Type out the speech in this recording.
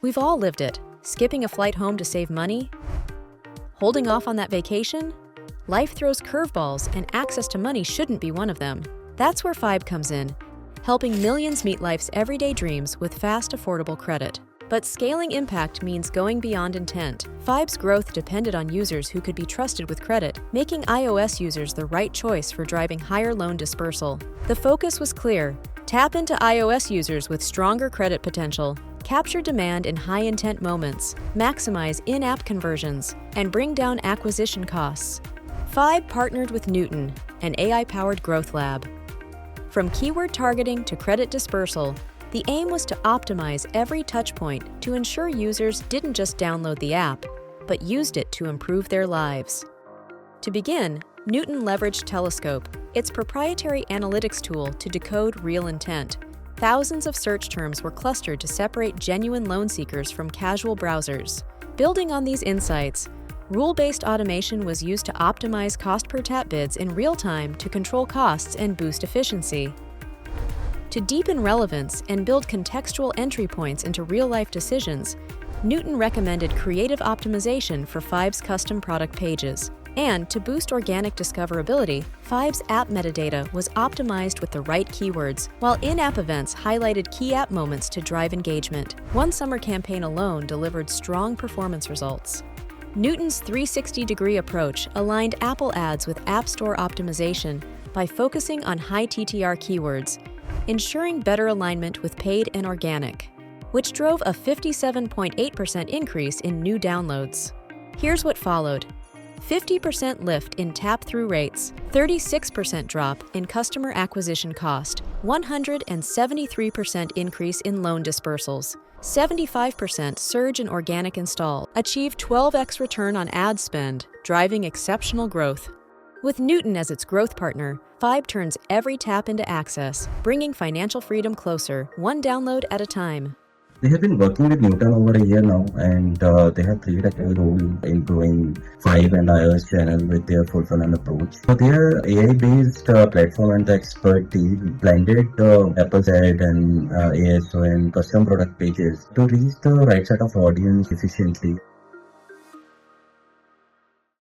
We've all lived it. Skipping a flight home to save money? Holding off on that vacation? Life throws curveballs, and access to money shouldn't be one of them. That's where Fibe comes in, helping millions meet life's everyday dreams with fast, affordable credit. But scaling impact means going beyond intent. Fibe's growth depended on users who could be trusted with credit, making iOS users the right choice for driving higher loan dispersal. The focus was clear: tap into iOS users with stronger credit potential, capture demand in high-intent moments, maximize in-app conversions, and bring down acquisition costs. Fibe partnered with Newton, an AI-powered growth lab. From keyword targeting to credit dispersal, the aim was to optimize every touchpoint to ensure users didn't just download the app, but used it to improve their lives. To begin, Newton leveraged Telescope, its proprietary analytics tool, to decode real intent. Thousands of search terms were clustered to separate genuine loan seekers from casual browsers. Building on these insights, rule-based automation was used to optimize cost per tap bids in real time to control costs and boost efficiency. To deepen relevance and build contextual entry points into real-life decisions, Newton recommended creative optimization for Fibe's custom product pages. And to boost organic discoverability, Fibe's app metadata was optimized with the right keywords, while in-app events highlighted key app moments to drive engagement. One summer campaign alone delivered strong performance results. Newton's 360-degree approach aligned Apple ads with App Store optimization by focusing on high TTR keywords, ensuring better alignment with paid and organic, which drove a 57.8% increase in new downloads. Here's what followed: 50% lift in tap-through rates, 36% drop in customer acquisition cost, 173% increase in loan dispersals, 75% surge in organic install, achieved 12x return on ad spend, driving exceptional growth. With Newton as its growth partner, Fibe turns every tap into access, bringing financial freedom closer, one download at a time. They have been working with Newton over a year now, and they have played a key role in growing Fibe and iOS channel with their full-funnel approach. So their AI-based platform and the expert team blended Apple's ad and ASO and custom product pages to reach the right set of audience efficiently.